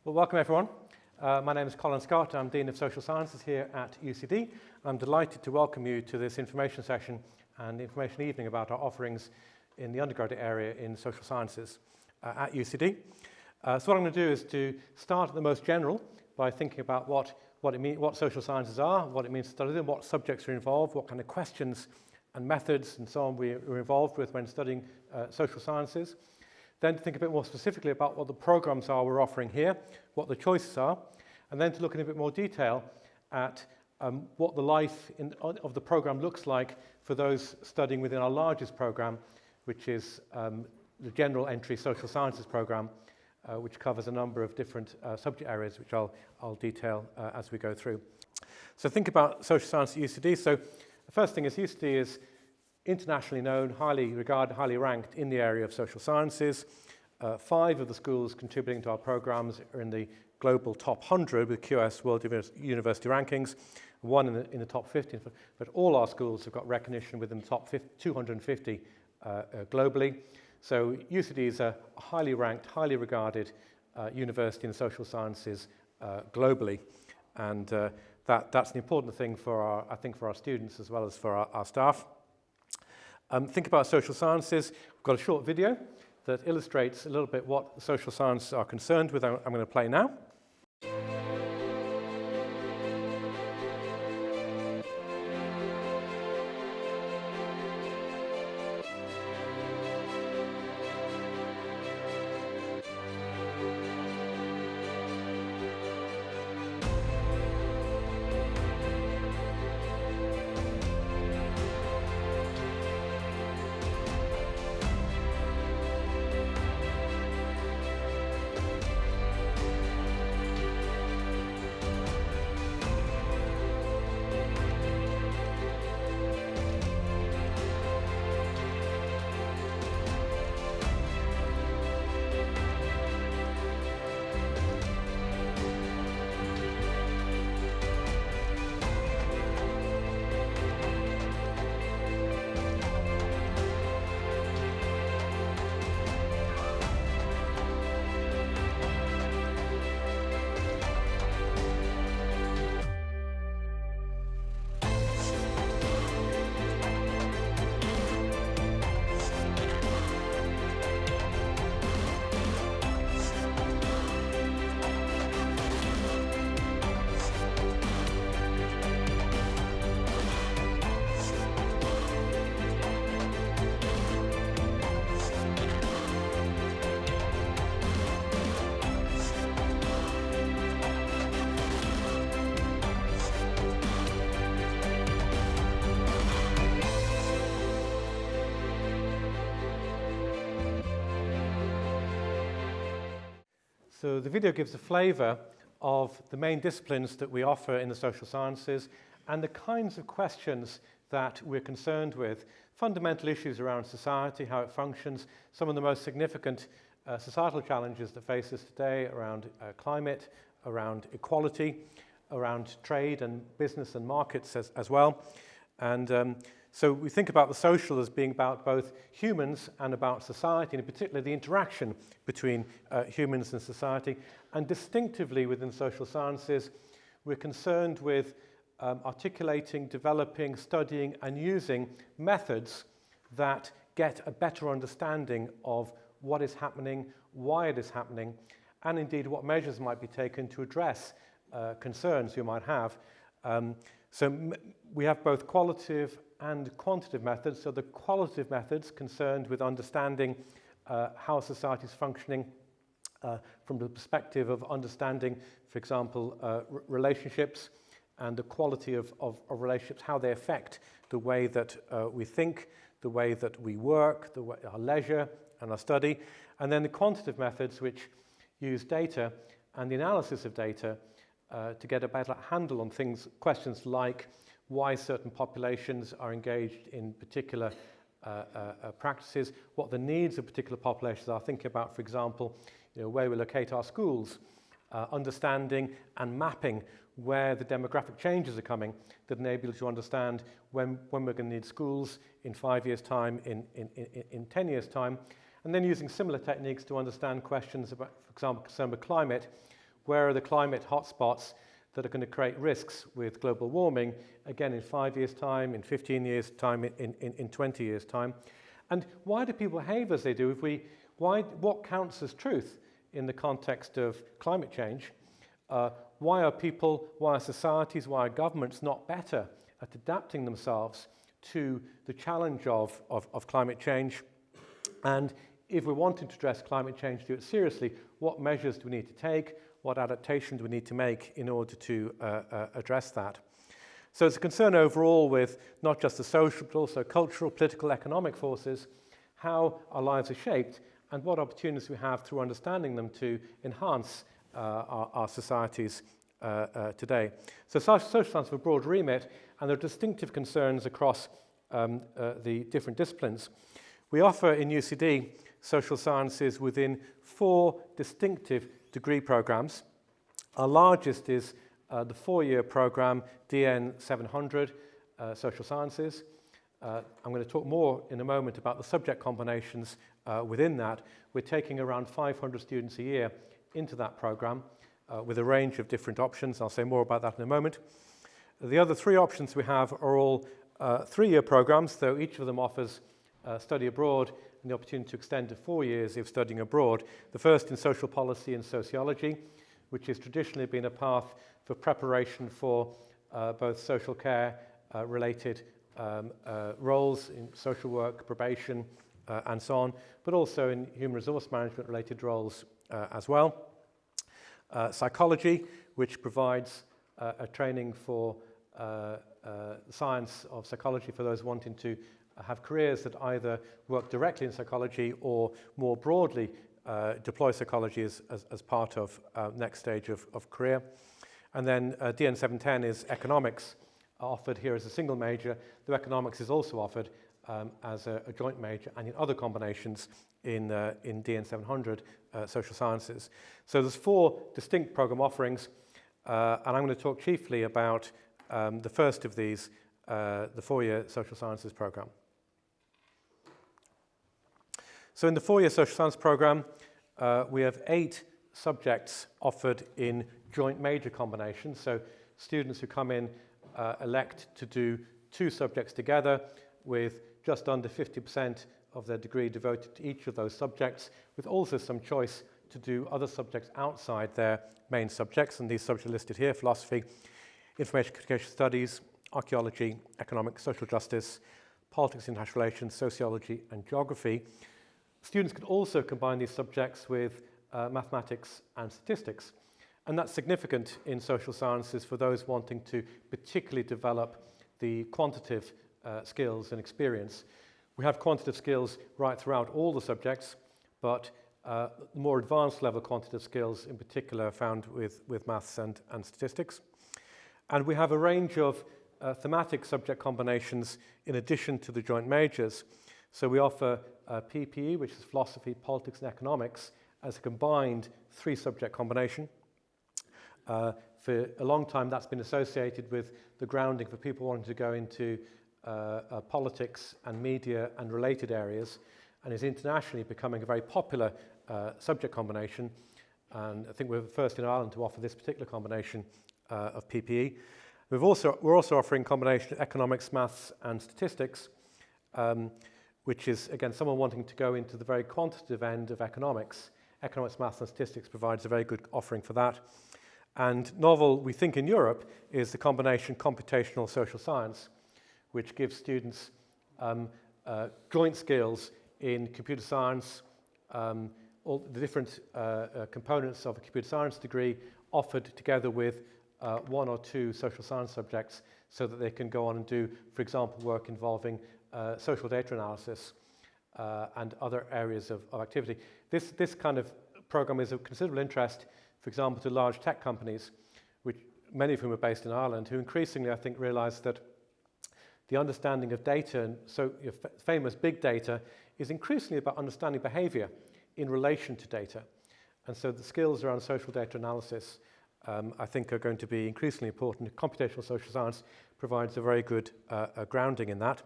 Well, welcome everyone. My name is Colin Scott. I'm Dean of Social Sciences here at UCD. I'm delighted to welcome you to this information session and information evening about our offerings in the undergraduate area in social sciences at UCD. So what I'm going to do is to start at the most general by thinking about what social sciences are, what it means to study them, what subjects are involved, what kind of questions and methods and so on we're involved with when studying social sciences. Then to think a bit more specifically about what the programs are we're offering here, what the choices are, and then to look in a bit more detail at what the life of the program looks like for those studying within our largest program, which is the general entry social sciences program, which covers a number of different subject areas, which I'll detail as we go through. So think about social science at UCD. So the first thing is UCD is internationally known, highly regarded, highly ranked in the area of social sciences. 5 of the schools contributing to our programs are in the global top 100 with QS World University Rankings, 1 in the top 50. But all our schools have got recognition within the top 250 globally. So UCD is a highly ranked, highly regarded university in social sciences globally. And that's an important thing for our students as well as for our staff. Think about social sciences. We've got a short video that illustrates a little bit what social sciences are concerned with. I'm going to play now. So the video gives a flavour of the main disciplines that we offer in the social sciences and the kinds of questions that we're concerned with. Fundamental issues around society, how it functions, some of the most significant societal challenges that face us today around climate, around equality, around trade and business and markets as well. And so we think about the social as being about both humans and about society, and in particular the interaction between humans and society. And distinctively within social sciences, we're concerned with articulating, developing, studying, and using methods that get a better understanding of what is happening, why it is happening, and indeed what measures might be taken to address concerns you might have. So we have both qualitative and quantitative methods. So the qualitative methods concerned with understanding how society is functioning from the perspective of understanding, for example, relationships and the quality of relationships, how they affect the way that we think, the way that we work, our leisure and our study. And then the quantitative methods, which use data and the analysis of data to get a better handle on questions like why certain populations are engaged in particular practices, what the needs of particular populations are. Thinking about, for example, where we locate our schools, understanding and mapping where the demographic changes are coming that enable you to understand when we're going to need schools in 5 years' time, in 10 years' time, and then using similar techniques to understand questions about, for example, concerned with climate, where are the climate hotspots that are going to create risks with global warming, again, in 5 years' time, in 15 years' time, in 20 years' time. And why do people behave as they do? What counts as truth in the context of climate change? Why are societies, why are governments not better at adapting themselves to the challenge of climate change? And if we're wanting to address climate change, do it seriously, what measures do we need to take? What adaptations do we need to make in order to address that? So it's a concern overall with not just the social, but also cultural, political, economic forces, how our lives are shaped, and what opportunities we have through understanding them to enhance our societies today. So social science have a broad remit, and there are distinctive concerns across the different disciplines. We offer in UCD social sciences within 4 distinctive degree programs. Our largest is the 4-year program, DN 700, Social Sciences. I'm going to talk more in a moment about the subject combinations within that. We're taking around 500 students a year into that program with a range of different options. I'll say more about that in a moment. The other 3 options we have are all 3-year programs, though each of them offers study abroad and the opportunity to extend to 4 years if studying abroad. The first in social policy and sociology, which has traditionally been a path for preparation for both social care related roles in social work, probation, and so on, but also in human resource management related roles as well. Psychology, which provides a training for science of psychology for those wanting to have careers that either work directly in psychology or more broadly deploy psychology as part of next stage of career. And then DN 710 is economics, offered here as a single major, though economics is also offered as a joint major and in other combinations in DN 700 social sciences. So there's 4 distinct program offerings, and I'm going to talk chiefly about the first of these, the 4-year social sciences program. So in the 4-year social science program, we have 8 subjects offered in joint major combinations. So students who come in elect to do 2 subjects together with just under 50% of their degree devoted to each of those subjects, with also some choice to do other subjects outside their main subjects. And these subjects are listed here: philosophy, information communication studies, archaeology, economics, social justice, politics, international relations, sociology, and geography. Students can also combine these subjects with mathematics and statistics. And that's significant in social sciences for those wanting to particularly develop the quantitative skills and experience. We have quantitative skills right throughout all the subjects, but more advanced level quantitative skills in particular are found with maths and statistics. And we have a range of thematic subject combinations in addition to the joint majors. So we offer PPE, which is philosophy, politics, and economics, as a combined 3-subject combination. For a long time, that's been associated with the grounding for people wanting to go into politics and media and related areas, and is internationally becoming a very popular subject combination. And I think we're the first in Ireland to offer this particular combination of PPE. We're also offering a combination of economics, maths, and statistics, which is, again, someone wanting to go into the very quantitative end of economics. Economics, maths, and statistics provides a very good offering for that. And novel, we think, in Europe is the combination computational social science, which gives students joint skills in computer science, all the different components of a computer science degree offered together with 1 or 2 social science subjects, so that they can go on and do, for example, work involving social data analysis and other areas of activity. This kind of program is of considerable interest, for example, to large tech companies, which many of whom are based in Ireland, who increasingly, I think, realize that the understanding of data, and so famous big data, is increasingly about understanding behavior in relation to data. And so the skills around social data analysis, I think, are going to be increasingly important. Computational social science provides a very good grounding in that.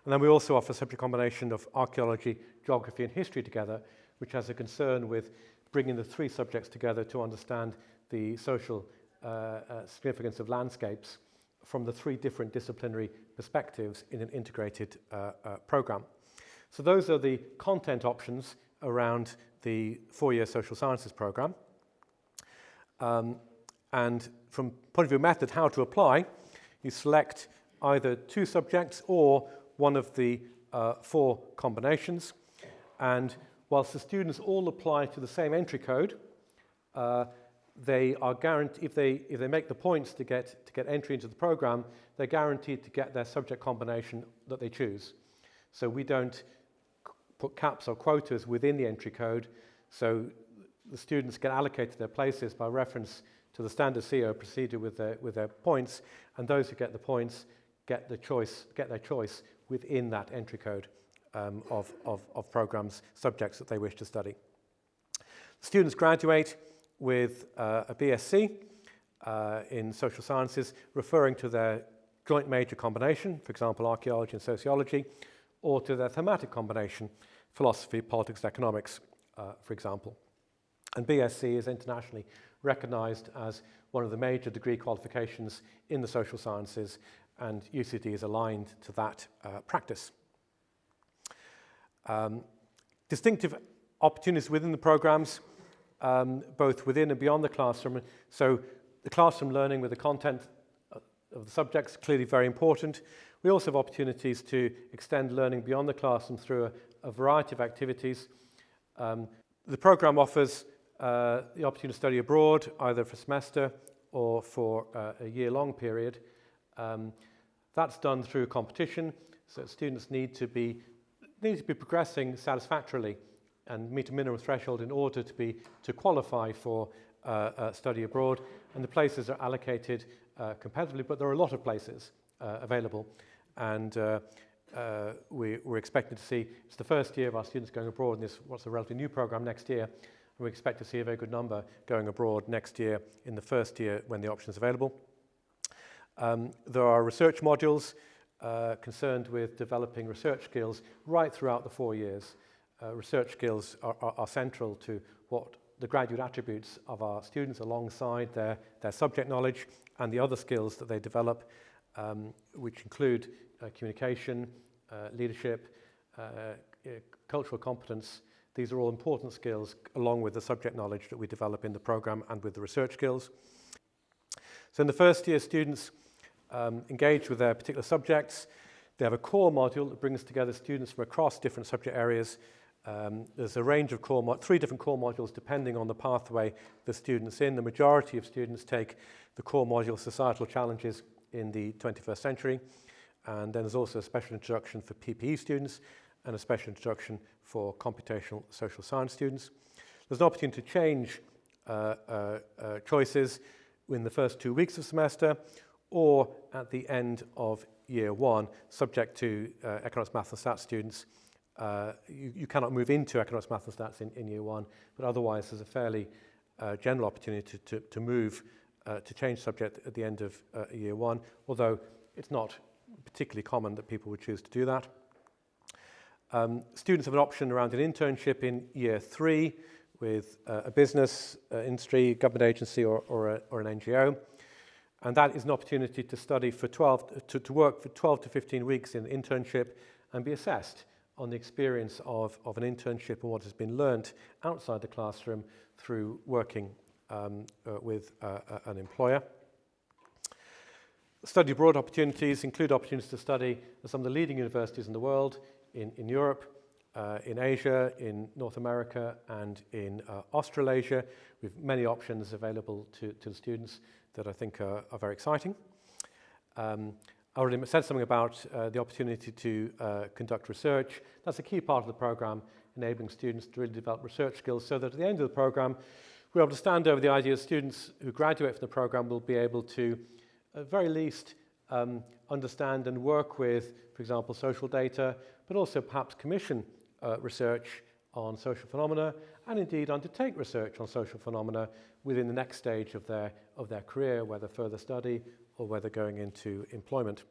And then we also offer a subject combination of archaeology, geography, and history together, which has a concern with bringing the 3 subjects together to understand the social significance of landscapes from the 3 different disciplinary perspectives in an integrated program. So those are the content options around the 4-year social sciences program. And from point of view of method, how to apply, you select either 2 subjects or one of the 4 combinations. And whilst the students all apply to the same entry code, they are guaranteed, if they make the points to get entry into the program, they're guaranteed to get their subject combination that they choose. So we don't put caps or quotas within the entry code, so the students get allocated their places by reference to the standard CO procedure with their points, and those who get the points get their choice within that entry code of programs, subjects that they wish to study. Students graduate with a BSc in social sciences, referring to their joint major combination, for example, archaeology and sociology, or to their thematic combination, philosophy, politics, economics, for example. And BSc is internationally recognized as one of the major degree qualifications in the social sciences, and UCD is aligned to that practice. Distinctive opportunities within the programs, both within and beyond the classroom. So the classroom learning with the content of the subjects is clearly very important. We also have opportunities to extend learning beyond the classroom through a variety of activities. The program offers the opportunity to study abroad, either for a semester or for a year-long period. That's done through competition, so students need to be progressing satisfactorily and meet a minimum threshold in order to qualify for study abroad. And the places are allocated competitively, but there are a lot of places available. And we're expecting to see, it's the first year of our students going abroad in this, what's a relatively new program next year. And we expect to see a very good number going abroad next year in the first year when the option is available. There are research modules concerned with developing research skills right throughout the 4 years. Research skills are central to what the graduate attributes of our students, alongside their subject knowledge and the other skills that they develop, which include communication, leadership, cultural competence. These are all important skills, along with the subject knowledge that we develop in the program and with the research skills. So in the first year, students engage with their particular subjects. They have a core module that brings together students from across different subject areas. There's a range of 3 different core modules depending on the pathway the student's in. The majority of students take the core module Societal Challenges in the 21st Century. And then there's also a special introduction for PPE students and a special introduction for computational social science students. There's an opportunity to change choices in the first 2 weeks of the semester or at the end of year 1, subject to economics, maths and stats students. You cannot move into economics, maths and stats in year 1, but otherwise there's a fairly general opportunity to move, to change subject at the end of year 1, although it's not particularly common that people would choose to do that. Students have an option around an internship in year 3 with a business, industry, government agency or an NGO. And that is an opportunity to study for to work for 12 to 15 weeks in an internship and be assessed on the experience of an internship and what has been learnt outside the classroom through working with an employer. Study abroad opportunities include opportunities to study at some of the leading universities in the world, in Europe, in Asia, in North America, and in Australasia. We have many options available to the students that I think are very exciting. I already said something about the opportunity to conduct research. That's a key part of the program, enabling students to really develop research skills so that at the end of the program, we're able to stand over the idea that students who graduate from the program will be able to, at the very least, understand and work with, for example, social data, but also perhaps commission research on social phenomena, and indeed undertake research on social phenomena within the next stage of their career, whether further study or whether going into employment.